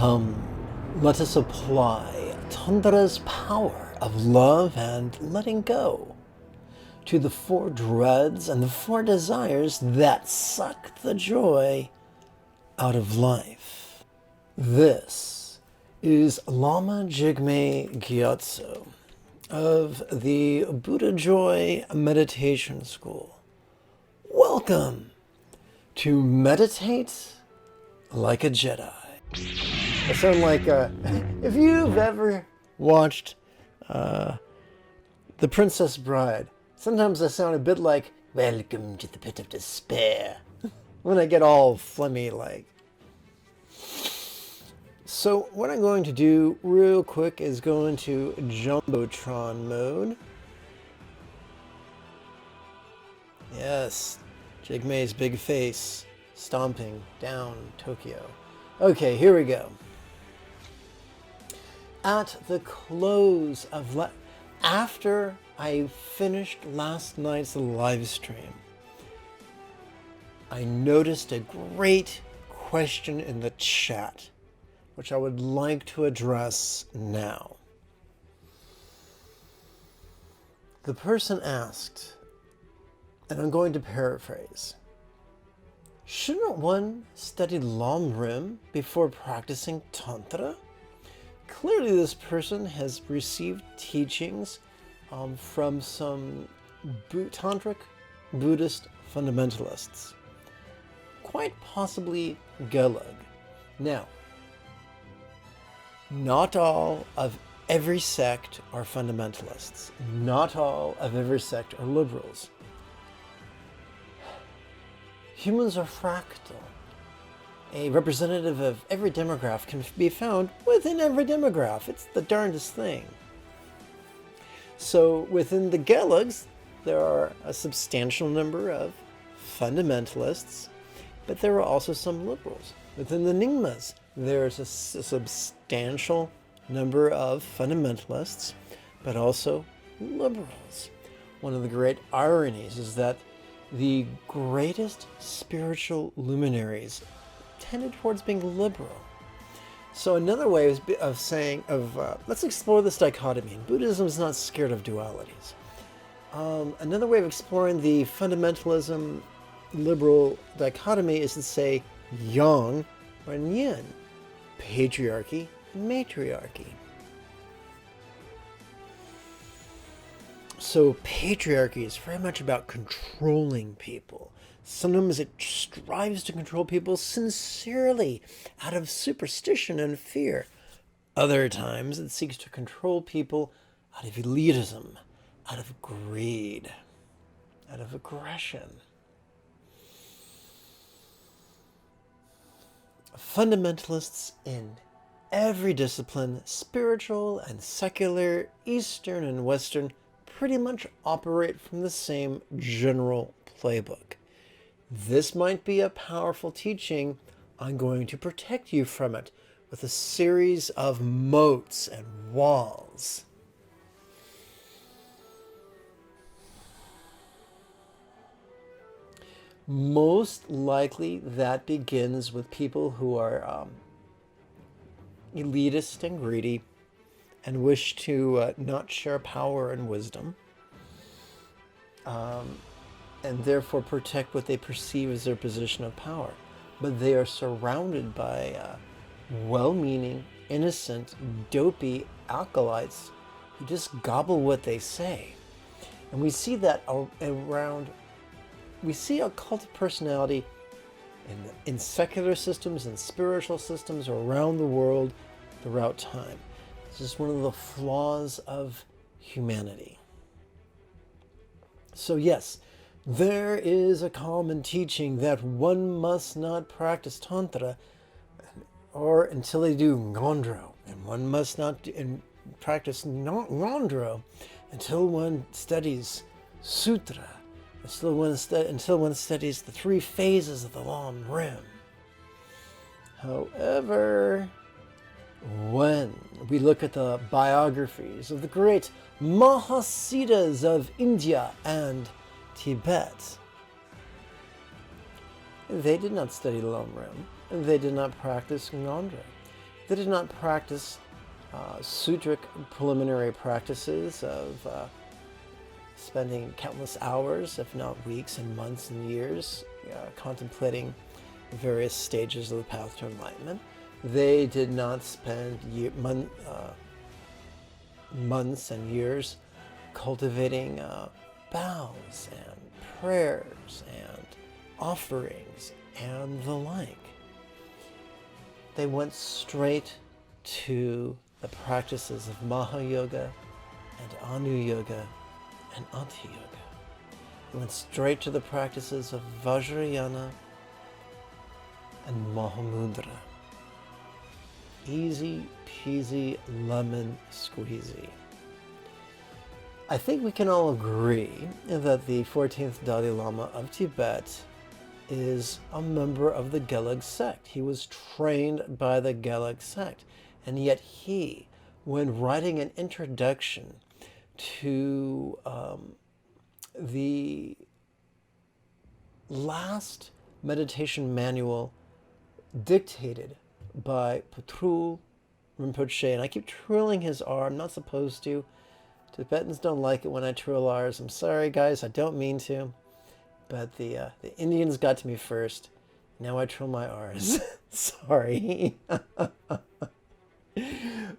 Come, let us apply Tantra's power of love and letting go to the 4 dreads and the 4 desires that suck the joy out of life. This is Lama Jigme Gyatso of the Buddha Joy Meditation School. Welcome to Meditate Like a Jedi. I sound like, if you've ever watched The Princess Bride, sometimes I sound a bit like, welcome to the pit of despair, when I get all phlegmy like. So what I'm going to do real quick is go into Jumbotron mode. Yes, Jigme's big face stomping down Tokyo. Okay, here we go. At the close of after I finished last night's live stream, I noticed a great question in the chat, which I would like to address now. The person asked, and I'm going to paraphrase, shouldn't one study Lam Rim before practicing Tantra? Clearly this person has received teachings from some Tantric Buddhist fundamentalists, quite possibly Gelag. Now, not all of every sect are fundamentalists. Not all of every sect are liberals. Humans are fractal. A representative of every demographic can be found within every demographic. It's the darndest thing. So within the Gelags, there are a substantial number of fundamentalists, but there are also some liberals. Within the Nyingmas, there's a substantial number of fundamentalists, but also liberals. One of the great ironies is that the greatest spiritual luminaries tended towards being liberal. So another way of saying, let's explore this dichotomy. Buddhism is not scared of dualities. Another way of exploring the fundamentalism liberal dichotomy is to say yang or yin, patriarchy and matriarchy. So patriarchy is very much about controlling people. Sometimes it strives to control people sincerely out of superstition and fear. Other times it seeks to control people out of elitism, out of greed, out of aggression. Fundamentalists in every discipline, spiritual and secular, Eastern and Western, pretty much operate from the same general playbook. This might be a powerful teaching. I'm going to protect you from it with a series of moats and walls. Most likely that begins with people who are elitist and greedy and wish to not share power and wisdom, and therefore protect what they perceive as their position of power. But they are surrounded by well-meaning, innocent, dopey acolytes who just gobble what they say. And we see that around, we see a cult of personality in secular systems and spiritual systems around the world throughout time. It's just one of the flaws of humanity. So yes, there is a common teaching that one must not practice Tantra or until they do Ngondro, and one must not practice Ngondro until one studies Sutra, until one studies the 3 phases of the Lam Rim. However, when we look at the biographies of the great Mahasiddhas of India and Tibet, they did not study Lam Rim. They did not practice Ngondro. They did not practice sutric preliminary practices of spending countless hours, if not weeks and months and years, contemplating various stages of the path to enlightenment. They did not spend months and years cultivating vows and prayers and offerings and the like. They went straight to the practices of Maha-yoga and Anu-yoga and Ati-yoga. They went straight to the practices of Vajrayana and Mahamudra. Easy peasy lemon squeezy. I think we can all agree that the 14th Dalai Lama of Tibet is a member of the Gelug sect. He was trained by the Gelug sect. And yet he, when writing an introduction to the last meditation manual dictated by Patrul Rinpoche, and I keep twirling his R, I'm not supposed to. Tibetans don't like it when I twirl R's. I'm sorry, guys, I don't mean to. But the Indians got to me first. Now I twirl my R's. Sorry.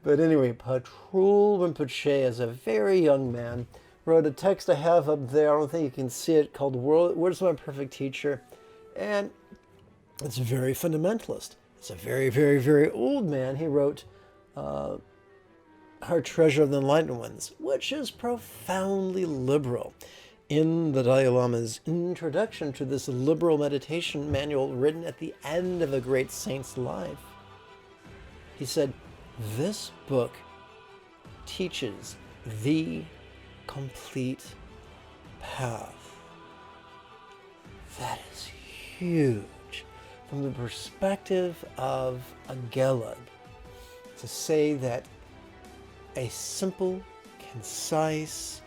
But anyway, Patrul Rinpoche, as a very young man, wrote a text I have up there. I don't think you can see it, called Where's My Perfect Teacher? And it's very fundamentalist. It's a very, very, very old man. He wrote Our Treasure of the Enlightened Ones, which is profoundly liberal. In the Dalai Lama's introduction to this liberal meditation manual written at the end of a great saint's life, he said, this book teaches the complete path. That is huge. From the perspective of a Gelug, to say that a simple, concise,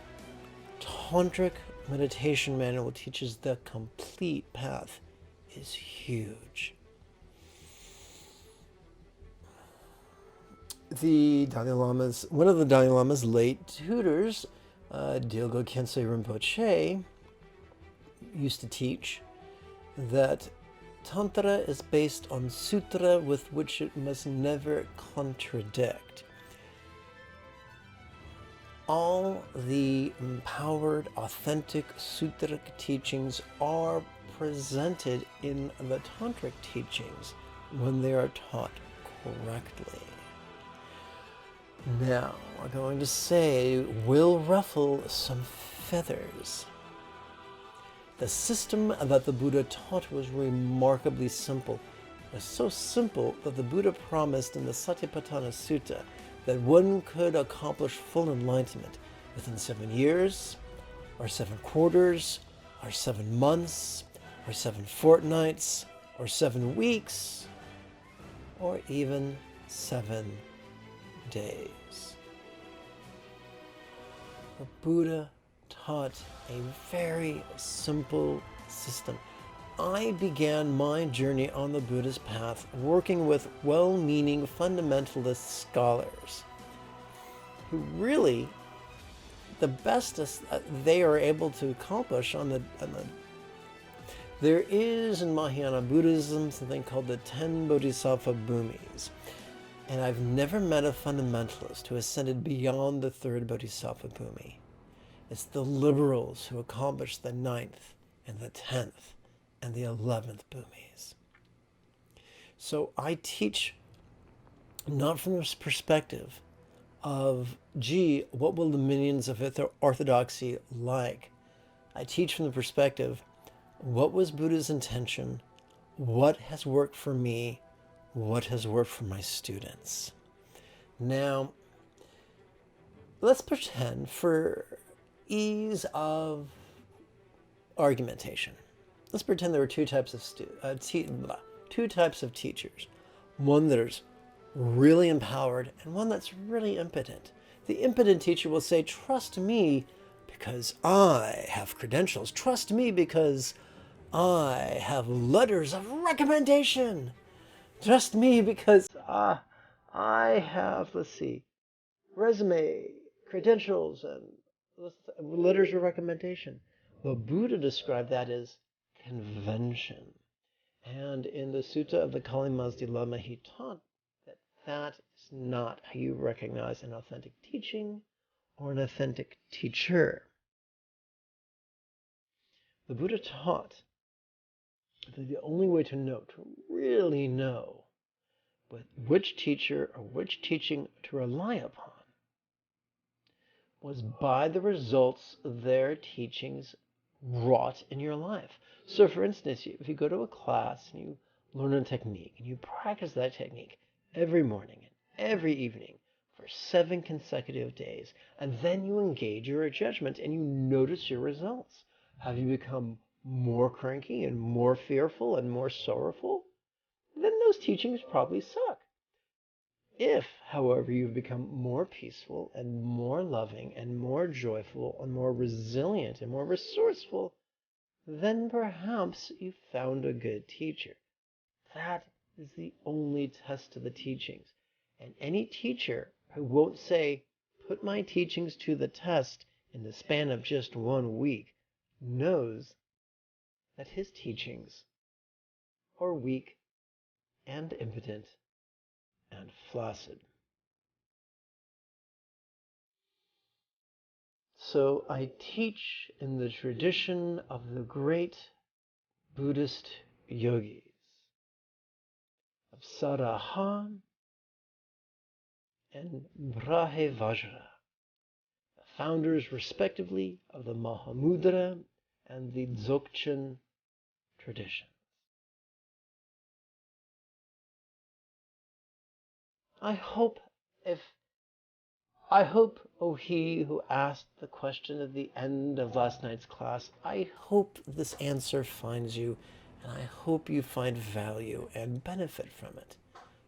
tantric meditation manual teaches the complete path is huge. One of the Dalai Lama's late tutors, Dilgo Khyentse Rinpoche, used to teach that Tantra is based on sutra with which it must never contradict. All the empowered, authentic sutric teachings are presented in the tantric teachings when they are taught correctly. Now, I'm going to say, will ruffle some feathers. The system that the Buddha taught was remarkably simple. It was so simple that the Buddha promised in the Satipatthana Sutta that one could accomplish full enlightenment within 7 years, or 7 quarters, or 7 months, or 7 fortnights, or 7 weeks, or even 7 days. The Buddha taught a very simple system. I began my journey on the Buddhist path working with well-meaning fundamentalist scholars who really, the best they are able to accomplish there is in Mahayana Buddhism something called the 10 Bodhisattva Bhumis. And I've never met a fundamentalist who ascended beyond the 3rd Bodhisattva Bhumi. It's the liberals who accomplish the 9th and the 10th and the 11th Bhumis. So I teach not from this perspective of, gee, what will the minions of orthodoxy like? I teach from the perspective, what was Buddha's intention? What has worked for me? What has worked for my students? Now, let's pretend, for ease of argumentation, let's pretend there were two types of teachers. One that is really empowered and one that's really impotent. The impotent teacher will say, trust me because I have credentials. Trust me because I have letters of recommendation. Trust me because I have, let's see, resume, credentials, and letters of recommendation. The Buddha described that as convention. And in the Sutta of the Kali Mazdi Lama, he taught that that is not how you recognize an authentic teaching or an authentic teacher. The Buddha taught that the only way to know, to really know, which teacher or which teaching to rely upon was by the results their teachings wrought in your life. So, for instance, if you go to a class and you learn a technique and you practice that technique every morning and every evening for 7 consecutive days, and then you engage your judgment and you notice your results, have you become more cranky and more fearful and more sorrowful? Then those teachings probably suck. If, however, you've become more peaceful and more loving and more joyful and more resilient and more resourceful, then perhaps you found a good teacher. That is the only test of the teachings. And any teacher who won't say, put my teachings to the test in the span of just 1 week, knows that his teachings are weak and impotent and flaccid. So I teach in the tradition of the great Buddhist yogis, of Saraha and Brahevajra, the founders respectively of the Mahamudra and the Dzogchen tradition. I hope, O he who asked the question at the end of last night's class, I hope this answer finds you, and I hope you find value and benefit from it.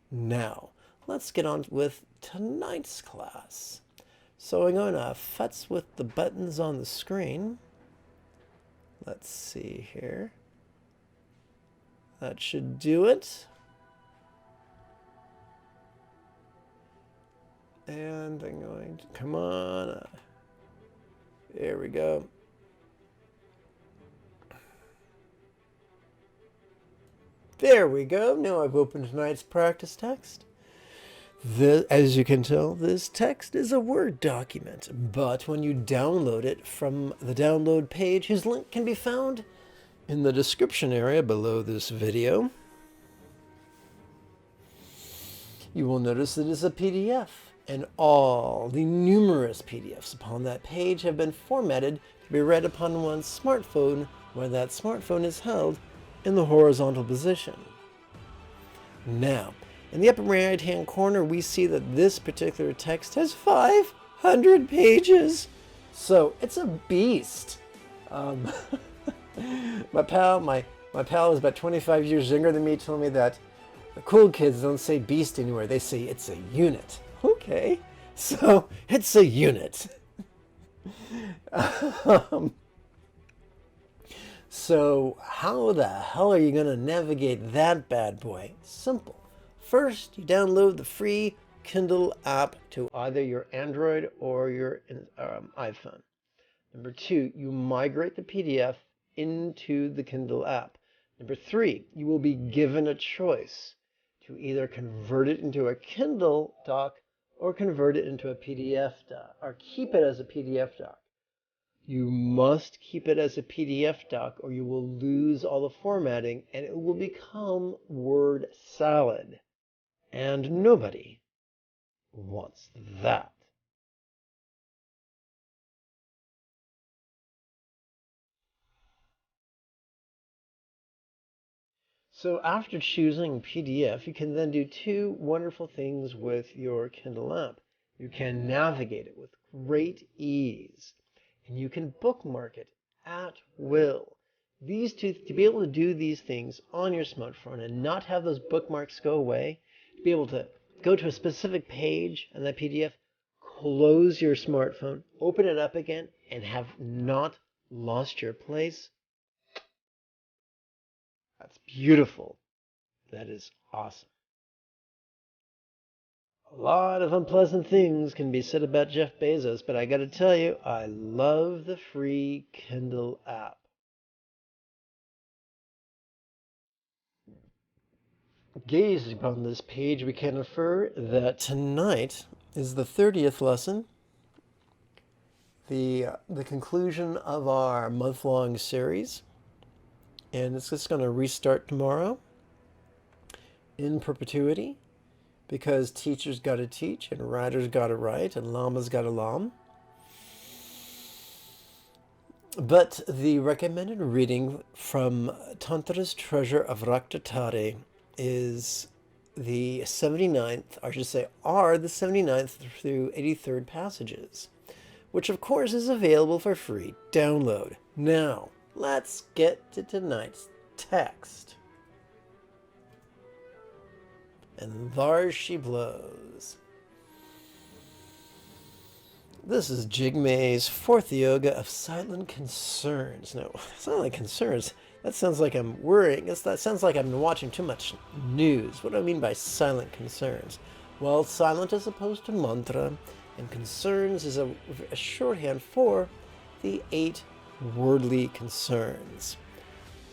Now, let's get on with tonight's class. So I'm going to futz with the buttons on the screen. Let's see here. That should do it. And I'm going to, come on. There we go. There we go. Now I've opened tonight's practice text. As you can tell, this text is a Word document, but when you download it from the download page, whose link can be found in the description area below this video, you will notice it is a PDF, and all the numerous PDFs upon that page have been formatted to be read upon one's smartphone, where that smartphone is held in the horizontal position. Now, in the upper right-hand corner, we see that this particular text has 500 pages. So it's a beast. My pal is about 25 years younger than me, told me that the cool kids don't say beast anywhere. They say it's a unit. Okay, so it's a unit. So how the hell are you going to navigate that bad boy? Simple. First, you download the free Kindle app to either your Android or your iPhone. Number 2, you migrate the PDF into the Kindle app. Number 3, you will be given a choice to either convert it into a Kindle doc or convert it into a PDF doc, or keep it as a PDF doc. You must keep it as a PDF doc or you will lose all the formatting and it will become word salad. And nobody wants that. So after choosing PDF, you can then do 2 wonderful things with your Kindle app. You can navigate it with great ease, and you can bookmark it at will. These two, to be able to do these things on your smartphone and not have those bookmarks go away, to be able to go to a specific page on that PDF, close your smartphone, open it up again, and have not lost your place. That's beautiful. That is awesome. A lot of unpleasant things can be said about Jeff Bezos, but I gotta tell you, I love the free Kindle app. Gazing upon this page, we can infer that tonight is the 30th lesson, the conclusion of our month-long series, and it's just going to restart tomorrow in perpetuity, because teachers got to teach, and writers got to write, and Lamas got to lam. But the recommended reading from Tantra's Treasure of Raktatare is the 79th, or I should say, are the 79th through 83rd passages, which of course is available for free download. Now, let's get to tonight's text. And there she blows. This is Jigme's fourth yoga of silent concerns. No, silent concerns. That sounds like I'm worrying. That sounds like I'm watching too much news. What do I mean by silent concerns? Well, silent is opposed to mantra, and concerns is a shorthand for the 8 worldly concerns.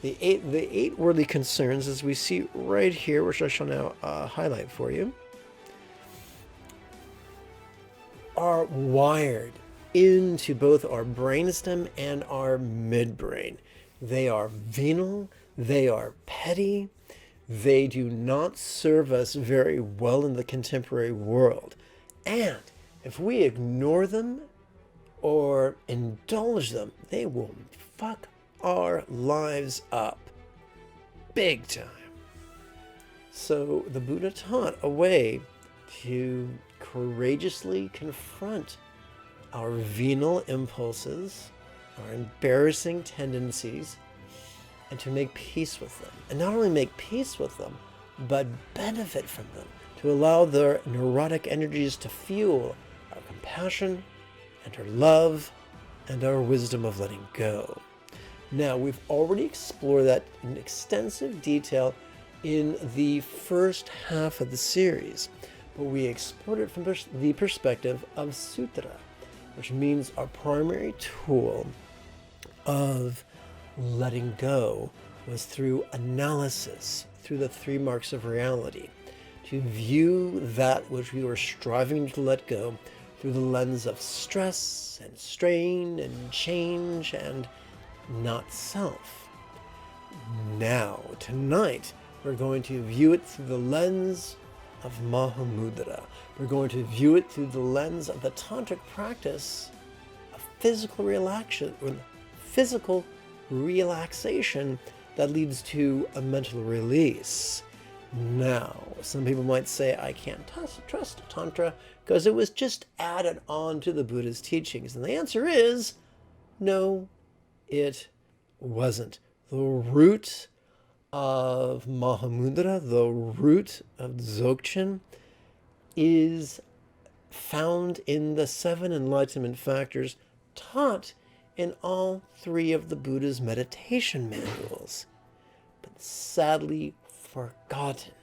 The eight worldly concerns, as we see right here, which I shall now highlight for you, are wired into both our brainstem and our midbrain. They are venal, they are petty, they do not serve us very well in the contemporary world. And if we ignore them or indulge them, they will fuck our lives up big time. So the Buddha taught a way to courageously confront our venal impulses, our embarrassing tendencies, and to make peace with them. And not only make peace with them, but benefit from them, to allow their neurotic energies to fuel our compassion and our love and our wisdom of letting go. Now, we've already explored that in extensive detail in the first half of the series, but we explored it from the perspective of sutra, which means our primary tool of letting go was through analysis, through the 3 marks of reality, to view that which we were striving to let go through the lens of stress and strain and change and not self. Now, tonight, we're going to view it through the lens of Mahamudra. We're going to view it through the lens of the tantric practice of physical relaxation that leads to a mental release. Now, some people might say, I can't trust Tantra because it was just added on to the Buddha's teachings. And the answer is, no, it wasn't. The root of Mahamudra, the root of Dzogchen, is found in the 7 enlightenment factors taught in all 3 of the Buddha's meditation manuals, but sadly forgotten.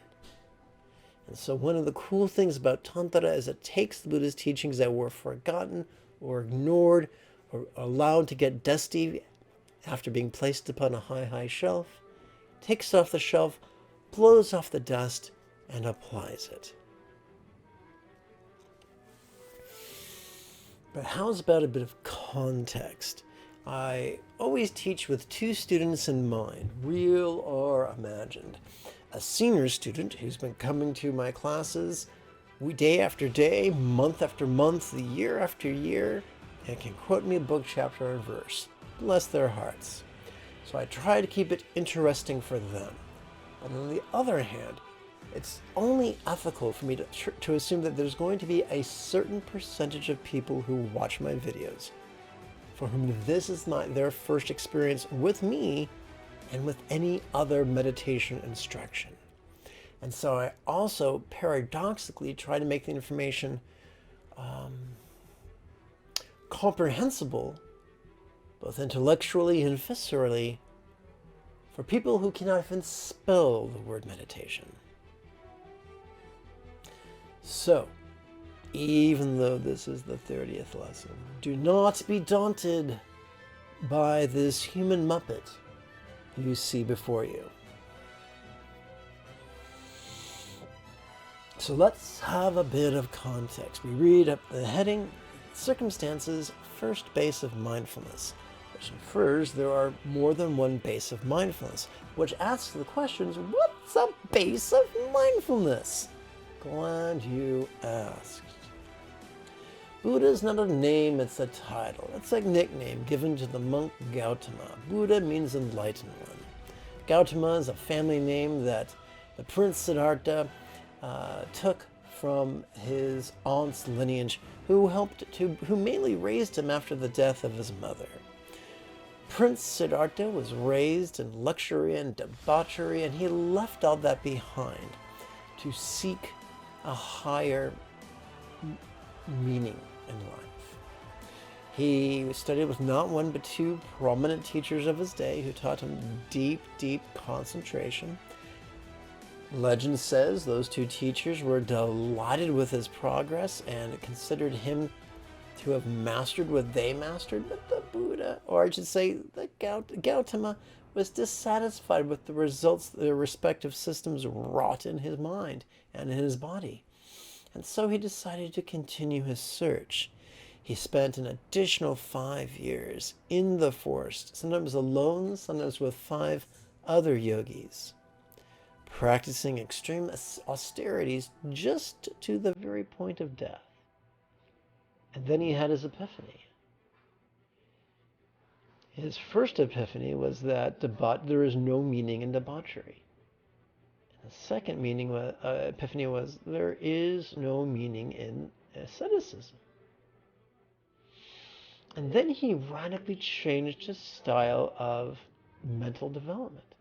And so one of the cool things about Tantra is it takes the Buddha's teachings that were forgotten or ignored or allowed to get dusty after being placed upon a high shelf, takes it off the shelf, blows off the dust, and applies it. But how's about a bit of context? I always teach with 2 students in mind, real or imagined. A senior student who's been coming to my classes day after day, month after month, year after year, and can quote me a book, chapter, and verse. Bless their hearts. So I try to keep it interesting for them. But on the other hand, it's only ethical for me to assume that there's going to be a certain percentage of people who watch my videos for whom this is not their first experience with me and with any other meditation instruction. And so I also paradoxically try to make the information comprehensible, both intellectually and viscerally, for people who cannot even spell the word meditation. So, even though this is the 30th lesson. Do not be daunted by this human muppet you see before you. So let's have a bit of context. We read up the heading, Circumstances, First Base of Mindfulness, which infers there are more than one base of mindfulness, which asks the questions, what's a base of mindfulness? Glad you asked. Buddha is not a name, it's a title. It's a nickname given to the monk Gautama. Buddha means enlightened one. Gautama is a family name that the Prince Siddhartha took from his aunt's lineage, who mainly raised him after the death of his mother. Prince Siddhartha was raised in luxury and debauchery, and he left all that behind to seek a higher meaning in life. He studied with not one but two prominent teachers of his day who taught him deep, deep concentration. Legend says those two teachers were delighted with his progress and considered him to have mastered what they mastered, but the Buddha, or I should say the Gautama, was dissatisfied with the results their respective systems wrought in his mind and in his body. And so he decided to continue his search. He spent an additional 5 years in the forest, sometimes alone, sometimes with 5 other yogis, practicing extreme austerities just to the very point of death. And then he had his epiphany. His first epiphany was that there is no meaning in debauchery. And the second epiphany was there is no meaning in asceticism. And then he radically changed his style of mental development.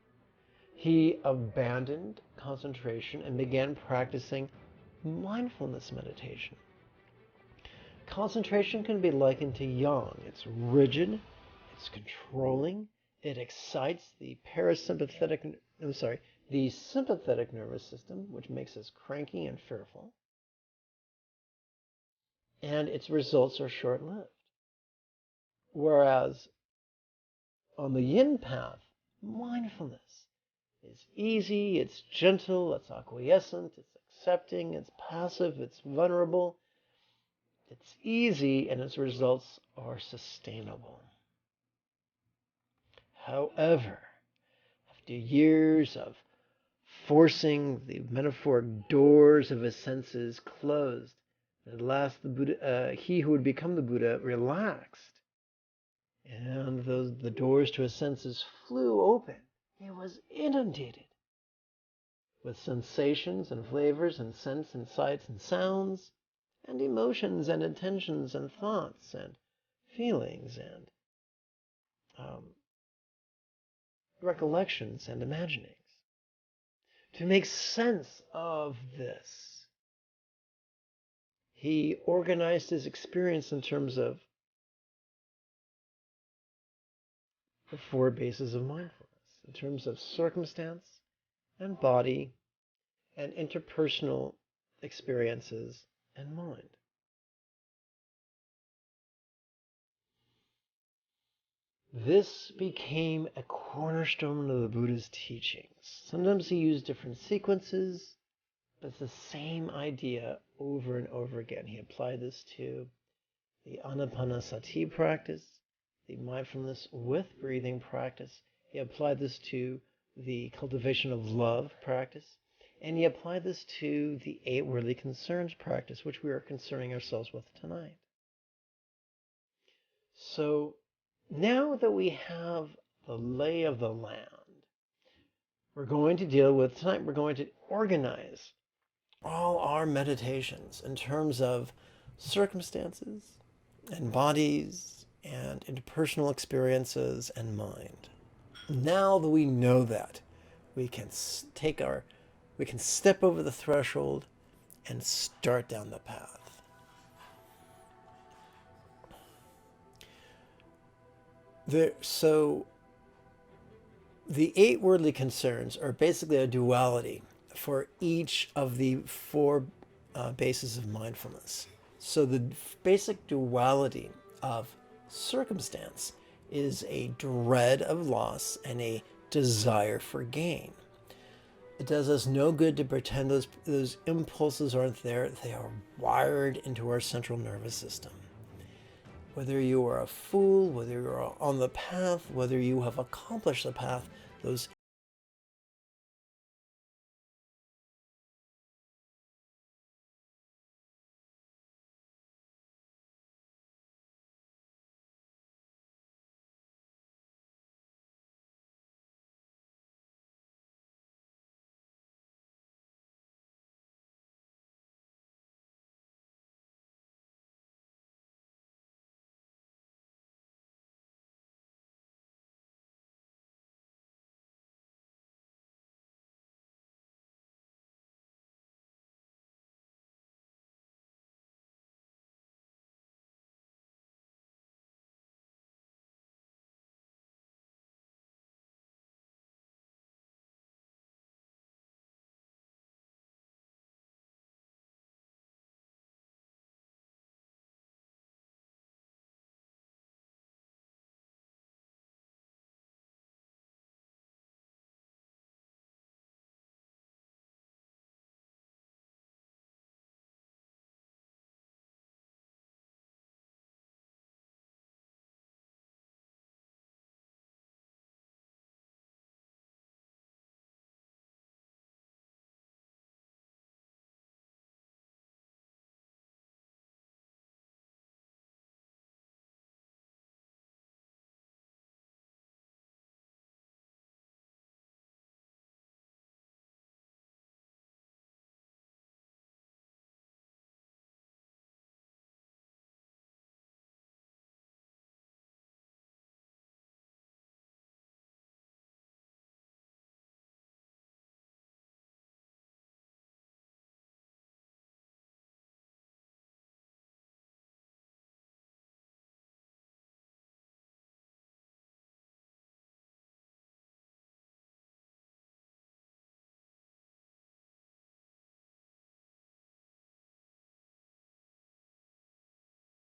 He abandoned concentration and began practicing mindfulness meditation. Concentration can be likened to yang. It's rigid, it's controlling, it excites the sympathetic nervous system, which makes us cranky and fearful, and its results are short-lived. Whereas on the yin path, mindfulness is easy, it's gentle, it's acquiescent, it's accepting, it's passive, it's vulnerable, it's easy, and its results are sustainable. However, after years of forcing the metaphoric doors of his senses closed, at last the Buddha, he who would become the Buddha, relaxed, and the doors to his senses flew open. He was inundated with sensations and flavors and scents and sights and sounds and emotions and intentions and thoughts and feelings and recollections and imaginings. To make sense of this, he organized his experience in terms of the 4 bases of mindfulness, in terms of circumstance and body and interpersonal experiences and mind. This became a cornerstone of the Buddha's teachings. Sometimes he used different sequences, but it's the same idea over and over again. He applied this to the anapanasati practice, the mindfulness with breathing practice. He applied this to the cultivation of love practice. And he applied this to the 8 worldly concerns practice, which we are concerning ourselves with tonight. So now that we have the lay of the land, we're going to organize all our meditations in terms of circumstances and bodies and interpersonal experiences and mind. Now that we know that, we can step over the threshold and start down the path. So the 8 worldly concerns are basically a duality for each of the 4 bases of mindfulness. So the basic duality of circumstance is a dread of loss and a desire for gain. It does us no good to pretend those impulses aren't there. They are wired into our central nervous system. Whether you are a fool, whether you're on the path, whether you have accomplished the path, those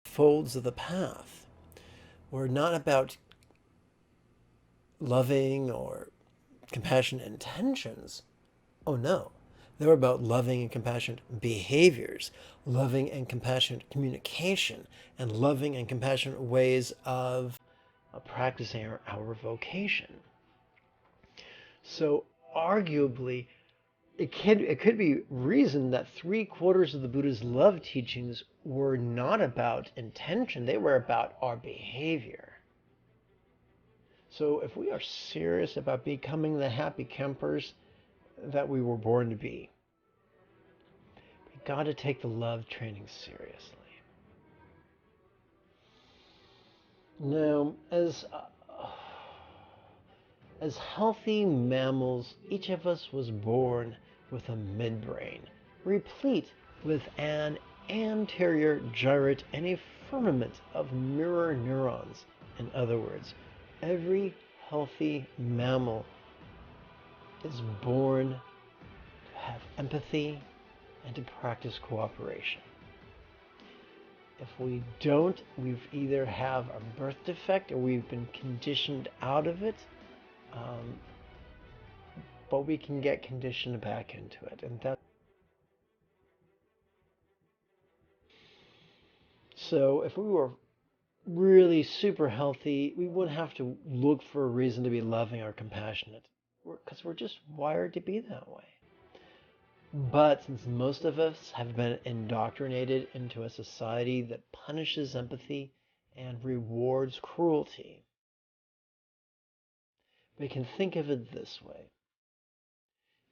folds of the path were not about loving or compassionate intentions. Oh no. They were about loving and compassionate behaviors, loving and compassionate communication, and loving and compassionate ways of practicing our vocation. So arguably, it could be reasoned that 3/4 of the Buddha's love teachings were not about intention, they were about our behavior. So if we are serious about becoming the happy campers that we were born to be, we got to take the love training seriously. Now, as healthy mammals, each of us was born with a midbrain, replete with an anterior gyrate and a firmament of mirror neurons. In other words, every healthy mammal is born to have empathy and to practice cooperation. If we don't, we've either have a birth defect or we've been conditioned out of it. But we can get conditioned back into it, and that. So if we were really super healthy, we wouldn't have to look for a reason to be loving or compassionate, because we're just wired to be that way. But since most of us have been indoctrinated into a society that punishes empathy and rewards cruelty, we can think of it this way.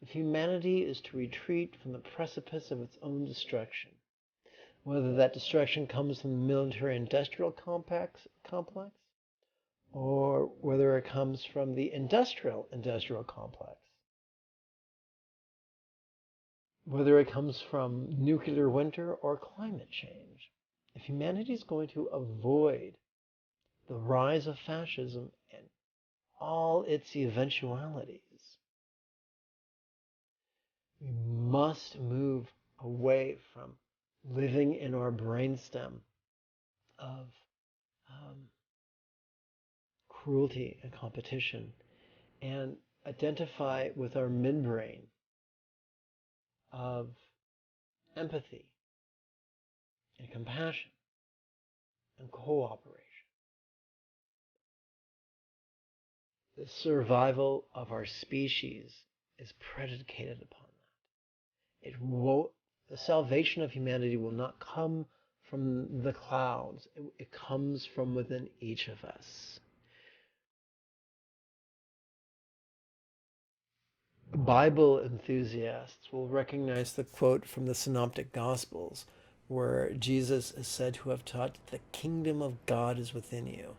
If humanity is to retreat from the precipice of its own destruction, whether that destruction comes from the military-industrial complex, or whether it comes from the industrial complex, whether it comes from nuclear winter or climate change, if humanity is going to avoid the rise of fascism and all its eventualities, we must move away from living in our brainstem of cruelty and competition, and identify with our midbrain of empathy and compassion and cooperation. The survival of our species is predicated upon that. The salvation of humanity will not come from the clouds. It comes from within each of us. Bible enthusiasts will recognize the quote from the Synoptic Gospels where Jesus is said to have taught that the kingdom of God is within you.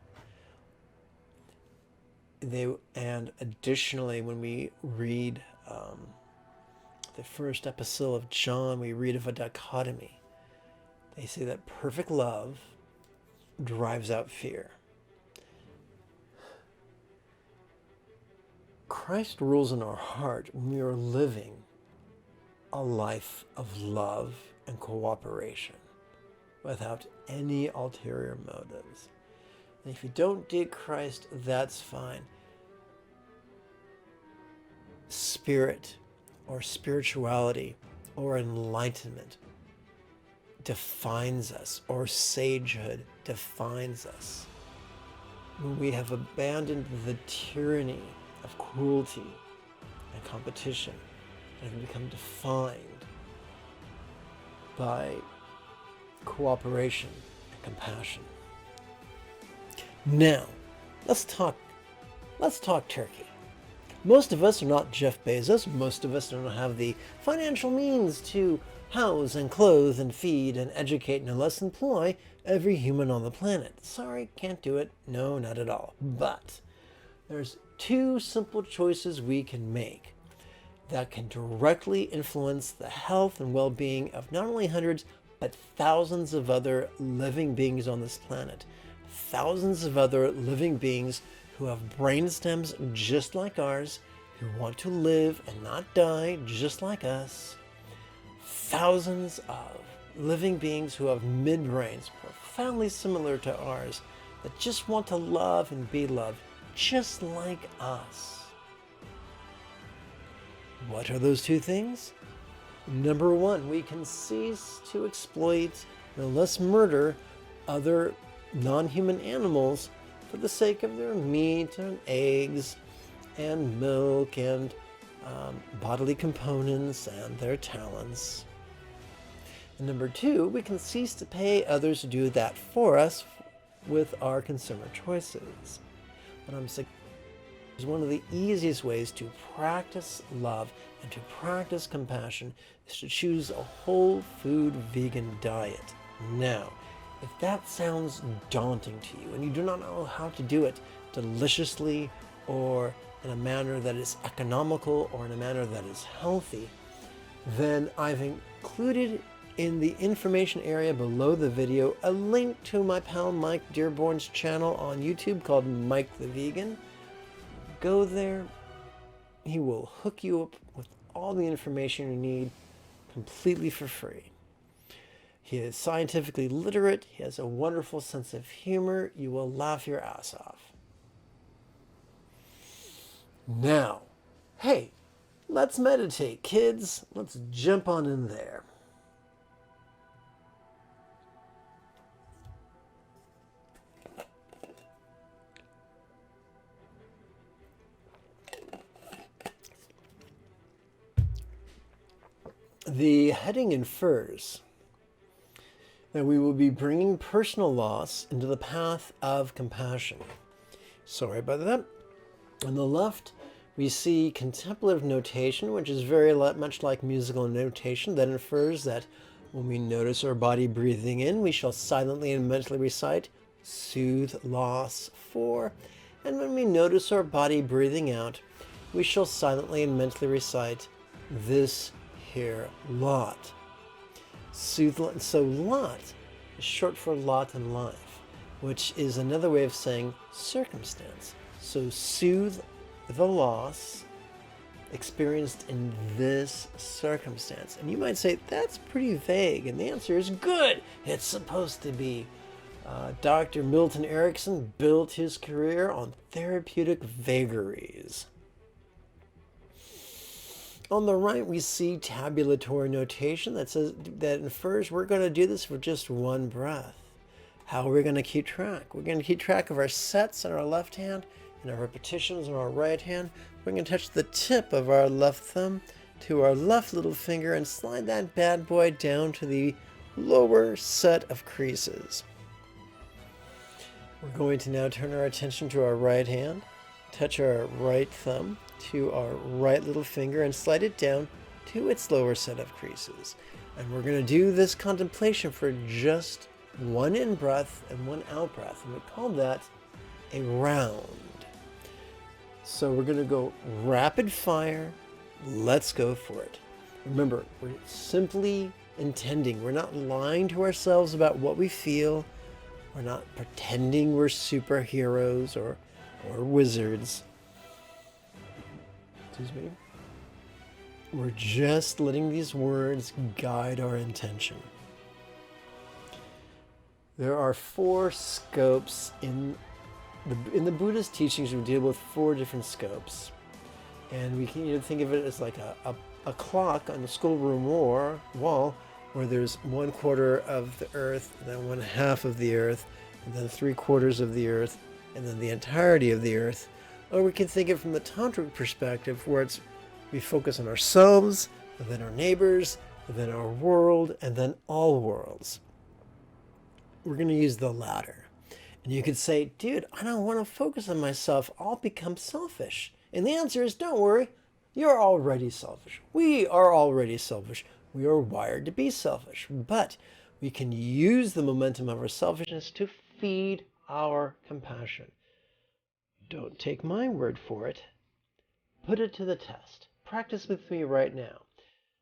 And additionally, when we read the first epistle of John, we read of a dichotomy. They say that perfect love drives out fear. Christ rules in our heart when we are living a life of love and cooperation without any ulterior motives. And if you don't dig Christ, that's fine. Spirit or spirituality or enlightenment defines us, or sagehood defines us. When we have abandoned the tyranny of cruelty and competition and have become defined by cooperation and compassion. Now, let's talk turkey. Most of us are not Jeff Bezos. Most of us don't have the financial means to house and clothe and feed and educate and thus employ every human on the planet. Sorry, can't do it. No, not at all. But there's two simple choices we can make that can directly influence the health and well-being of not only hundreds, but thousands of other living beings on this planet. Thousands of other living beings who have brain stems just like ours, who want to live and not die just like us. Thousands of living beings who have midbrains profoundly similar to ours that just want to love and be loved just like us. What are those two things? Number one, we can cease to exploit, no less murder, other non-human animals for the sake of their meat and eggs and milk and bodily components and their talents. And number two, we can cease to pay others to do that for us with our consumer choices. But I'm saying is one of the easiest ways to practice love and to practice compassion is to choose a whole food vegan diet. Now, if that sounds daunting to you and you do not know how to do it deliciously or in a manner that is economical or in a manner that is healthy, then I've included in the information area below the video a link to my pal Mike Dearborn's channel on YouTube called Mike the Vegan. Go there. He will hook you up with all the information you need completely for free. He is scientifically literate. He has a wonderful sense of humor. You will laugh your ass off. Now, hey, let's meditate, kids. Let's jump on in there. The heading infers that we will be bringing personal loss into the path of compassion. Sorry about that. On the left, we see contemplative notation, which is very much like musical notation that infers that when we notice our body breathing in, we shall silently and mentally recite soothe loss 4. And when we notice our body breathing out, we shall silently and mentally recite this here lot. Soothe. So lot is short for lot in life, which is another way of saying circumstance. So soothe the loss experienced in this circumstance. And you might say, that's pretty vague. And the answer is good. It's supposed to be. Dr. Milton Erickson built his career on therapeutic vagaries. On the right, we see tabulatory notation that says that infers we're going to do this for just one breath. How are we going to keep track? We're going to keep track of our sets on our left hand and our repetitions on our right hand. We're going to touch the tip of our left thumb to our left little finger and slide that bad boy down to the lower set of creases. We're going to now turn our attention to our right hand, touch our right thumb to our right little finger and slide it down to its lower set of creases. And we're going to do this contemplation for just one in breath and one out breath. And we call that a round. So we're going to go rapid fire. Let's go for it. Remember, we're simply intending. We're not lying to ourselves about what we feel. We're not pretending we're superheroes or wizards. Excuse me. We're just letting these words guide our intention. There are 4 scopes in the Buddhist teachings. We deal with 4 different scopes, and we can either think of it as like a clock on the schoolroom wall, where there's 1/4 of the earth, and then 1/2 of the earth, and then 3/4 of the earth, and then the entirety of the earth. Or we can think of it from the tantric perspective, where we focus on ourselves, and then our neighbors, and then our world, and then all worlds. We're going to use the latter. And you could say, dude, I don't want to focus on myself. I'll become selfish. And the answer is, don't worry. You're already selfish. We are already selfish. We are wired to be selfish. But we can use the momentum of our selfishness to feed our compassion. Don't take my word for it. Put it to the test. Practice with me right now.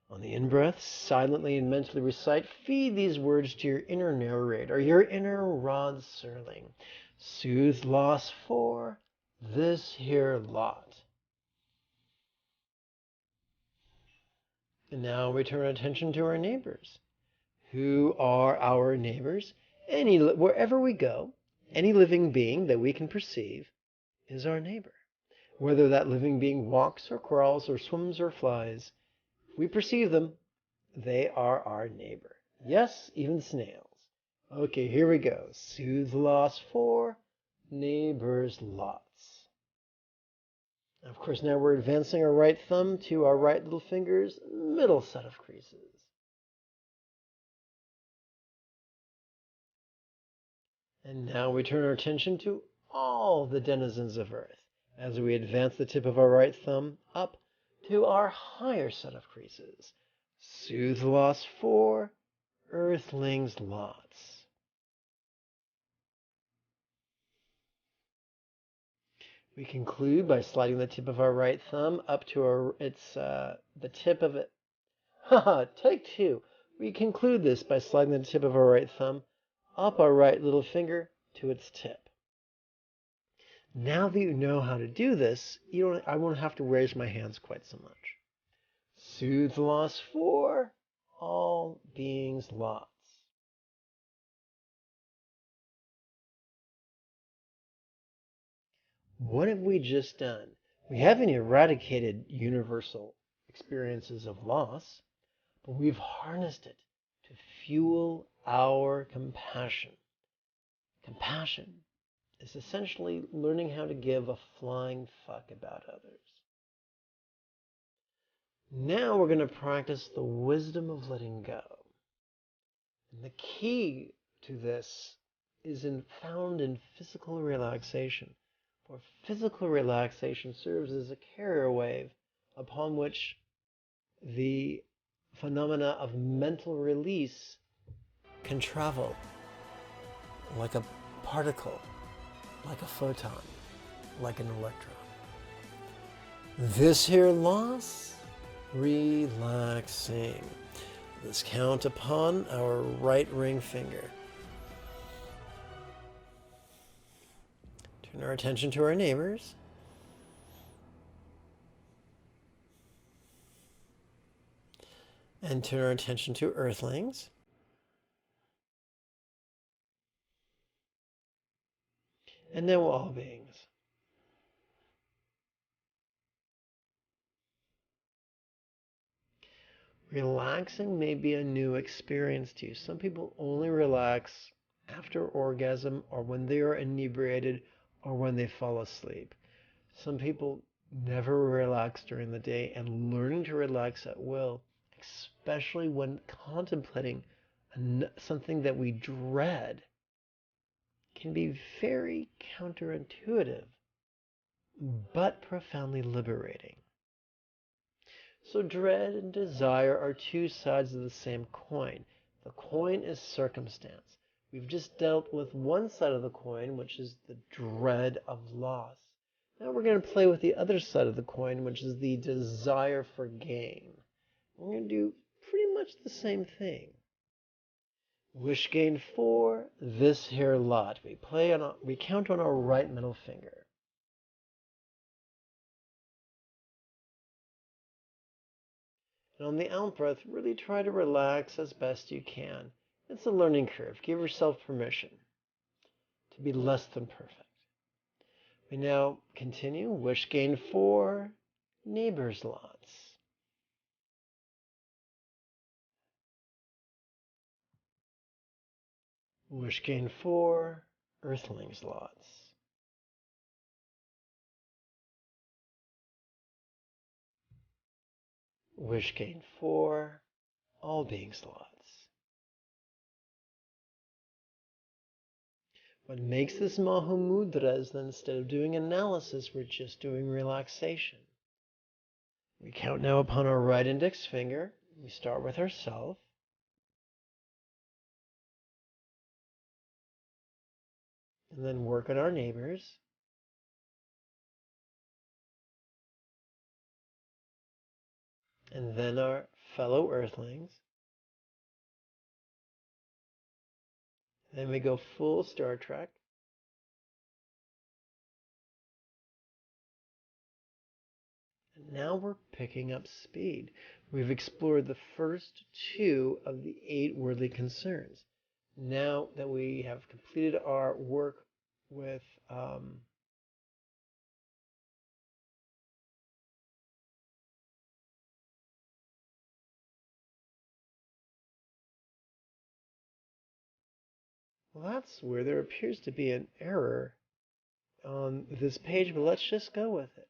On the in-breath, silently and mentally recite, feed these words to your inner narrator, your inner Rod Serling. Soothe loss for this here lot. And now we turn our attention to our neighbors. Who are our neighbors? Wherever we go, any living being that we can perceive is our neighbor. Whether that living being walks or crawls or swims or flies, we perceive them. They are our neighbor. Yes, even snails. Okay, here we go. Soothe loss for neighbor's lots. Of course, now we're advancing our right thumb to our right little finger's middle set of creases. And now we turn our attention to all the denizens of Earth as we advance the tip of our right thumb up to our higher set of creases. Soothe loss for Earthlings' lots. We conclude by sliding the tip of our right thumb up to the tip of it. Take 2. We conclude this by sliding the tip of our right thumb up our right little finger to its tip. Now that you know how to do this, I won't have to raise my hands quite so much. Soothe loss for all beings' lots. What have we just done? We haven't eradicated universal experiences of loss, but we've harnessed it to fuel our compassion. Compassion is essentially learning how to give a flying fuck about others. Now we're going to practice the wisdom of letting go. And the key to this is found in physical relaxation. For physical relaxation serves as a carrier wave upon which the phenomena of mental release can travel like a particle, like a photon, like an electron. This here loss, relaxing. Let's count upon our right ring finger. Turn our attention to our neighbors. And turn our attention to earthlings. And now all beings. Relaxing may be a new experience to you. Some people only relax after orgasm or when they are inebriated or when they fall asleep. Some people never relax during the day, and learning to relax at will, especially when contemplating something that we dread, can be very counterintuitive, but profoundly liberating. So dread and desire are two sides of the same coin. The coin is circumstance. We've just dealt with one side of the coin, which is the dread of loss. Now we're going to play with the other side of the coin, which is the desire for gain. We're going to do pretty much the same thing. Wish gain 4, this here lot. We count on our right middle finger. And on the out breath, really try to relax as best you can. It's a learning curve. Give yourself permission to be less than perfect. We now continue. Wish gain 4, neighbor's lots. Wish gain 4, earthlings lots. Wish gain 4, all beings lots. What makes this Maha Mudra is that instead of doing analysis, we're just doing relaxation. We count now upon our right index finger. We start with ourself. And then work on our neighbors. And then our fellow earthlings. Then we go full Star Trek. And now we're picking up speed. We've explored the first 2 of the 8 worldly concerns. Now that we have completed our work with well, that's where there appears to be an error on this page, but let's just go with it.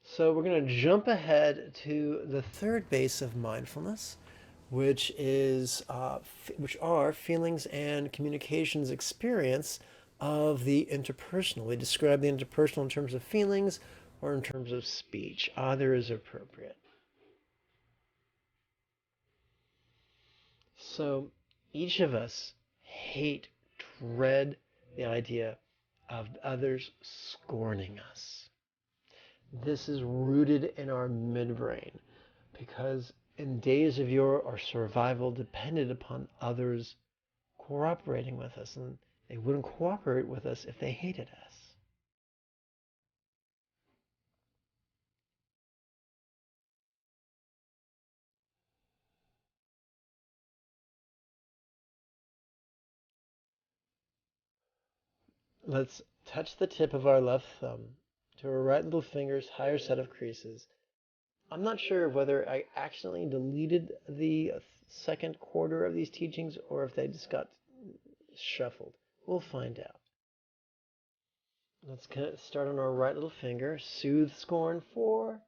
So we're going to jump ahead to the third base of mindfulness, which are feelings and communications experience of the interpersonal. We describe the interpersonal in terms of feelings or in terms of speech. Either is appropriate. So each of us dread the idea of others scorning us. This is rooted in our midbrain because in days of yore, our survival depended upon others cooperating with us, and they wouldn't cooperate with us if they hated us. Let's touch the tip of our left thumb to our right little finger's higher set of creases. I'm not sure whether I accidentally deleted the second quarter of these teachings or if they just got shuffled. We'll find out. Let's start on our right little finger. Soothe scorn for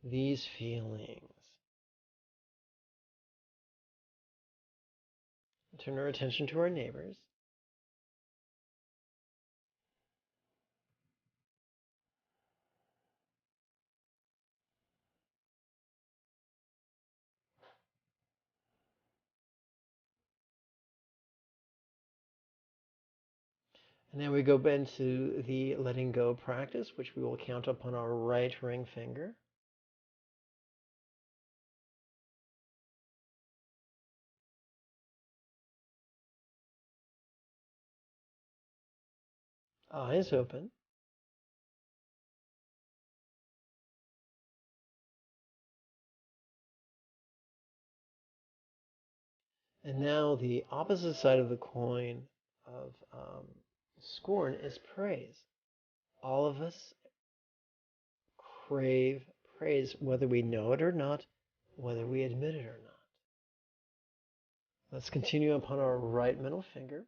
these feelings. Turn our attention to our neighbors. And then we go into the letting go practice, which we will count upon our right ring finger. Eyes open. And now the opposite side of the coin of scorn is praise. All of us crave praise, whether we know it or not, whether we admit it or not. Let's continue upon our right middle finger.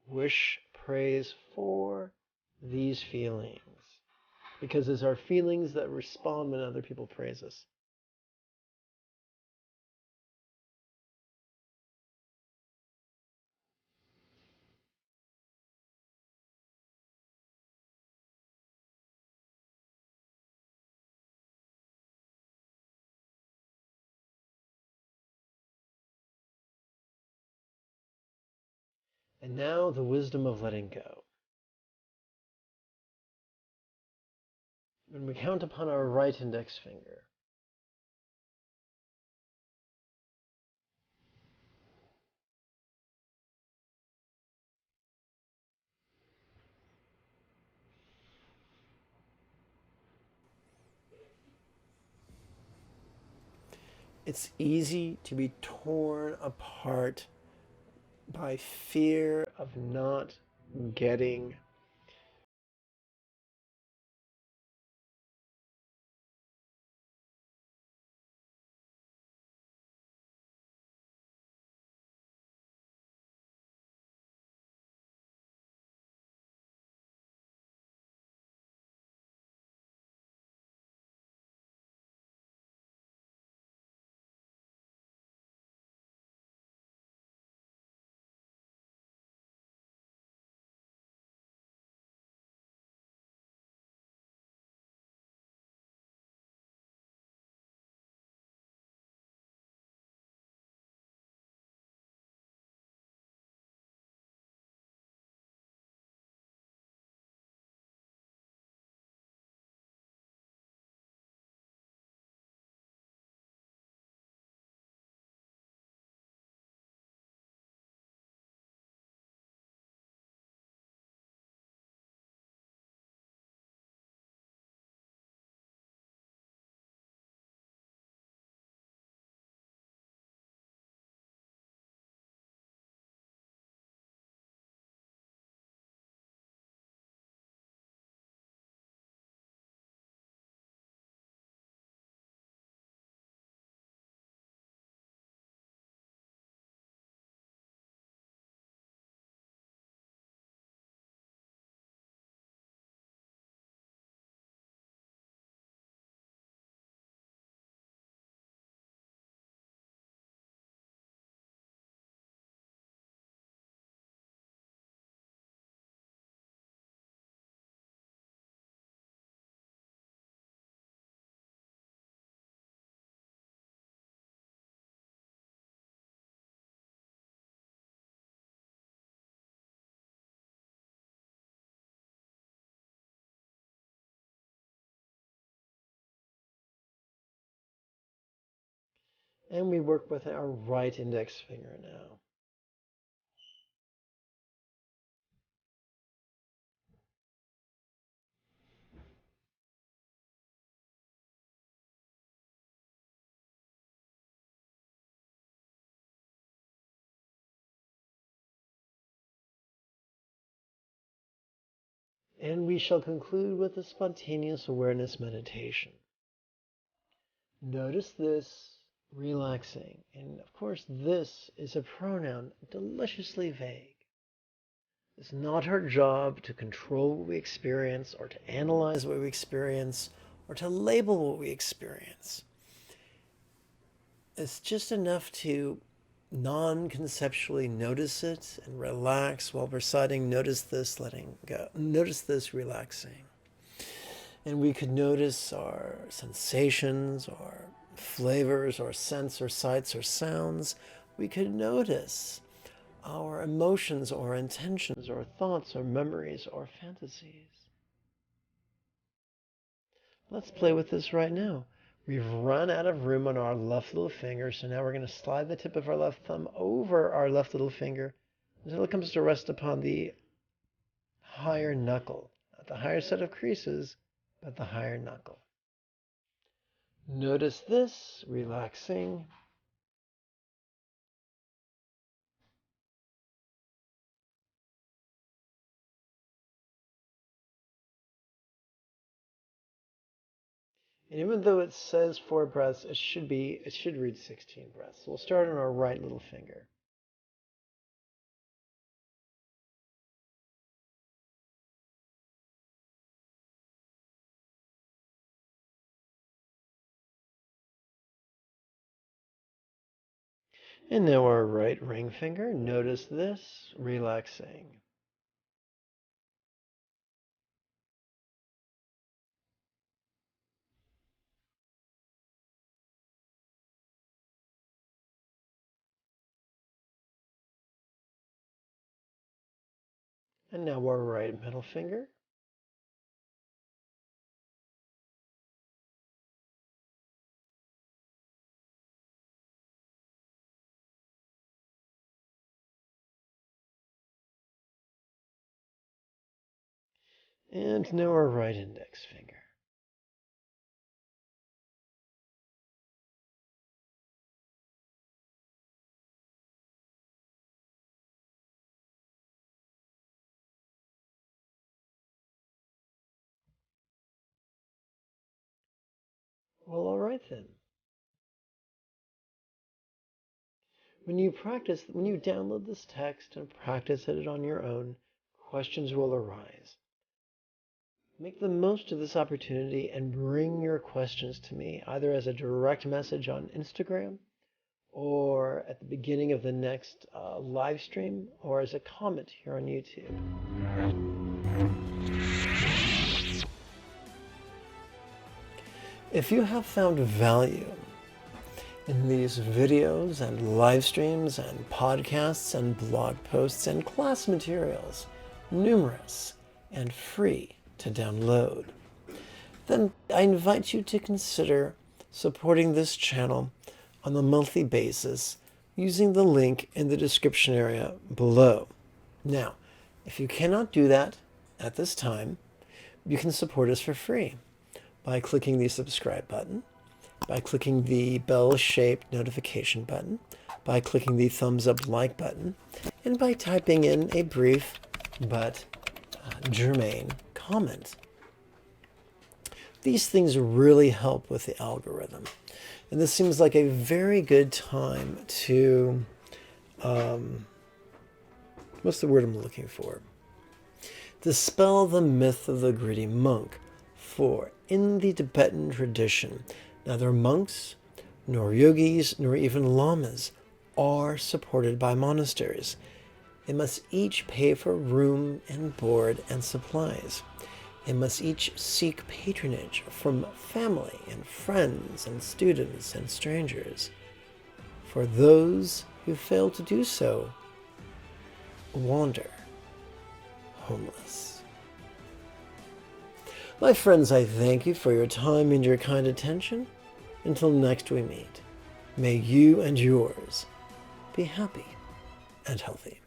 Wish praise for these feelings, because it's our feelings that respond when other people praise us. And now the wisdom of letting go. When we count upon our right index finger, it's easy to be torn apart by fear of not getting and we work with our right index finger now. And we shall conclude with a spontaneous awareness meditation. Notice this relaxing. And of course, this is a pronoun deliciously vague. It's not our job to control what we experience or to analyze what we experience or to label what we experience. It's just enough to non-conceptually notice it and relax while reciting, notice this, letting go. Notice this, relaxing. And we could notice our sensations, our flavors, our scents, or sights, or sounds. We could notice our emotions, or intentions, or thoughts, or memories, or fantasies. Let's play with this right now. We've run out of room on our left little finger, so now we're going to slide the tip of our left thumb over our left little finger until it comes to rest upon the higher knuckle. Not the higher set of creases, but the higher knuckle. Notice this, relaxing. And even though it says 4 breaths, it should read 16 breaths. So we'll start on our right little finger. And now our right ring finger. Notice this, relaxing. And now our right middle finger. And now our right index finger. Well, all right then. When you download this text and practice it on your own, questions will arise. Make the most of this opportunity and bring your questions to me, either as a direct message on Instagram, or at the beginning of the next live stream, or as a comment here on YouTube. If you have found value in these videos and live streams and podcasts and blog posts and class materials, numerous and free to download, then I invite you to consider supporting this channel on a monthly basis using the link in the description area below. Now, if you cannot do that at this time, you can support us for free by clicking the subscribe button, by clicking the bell-shaped notification button, by clicking the thumbs up like button, and by typing in a brief but germane comment. These things really help with the algorithm. And this seems like a very good time to, what's the word I'm looking for? Dispel the myth of the greedy monk. For in the Tibetan tradition, neither monks, nor yogis, nor even lamas are supported by monasteries. They must each pay for room and board and supplies. They must each seek patronage from family and friends and students and strangers. For those who fail to do so wander homeless. My friends, I thank you for your time and your kind attention. Until next we meet, may you and yours be happy and healthy.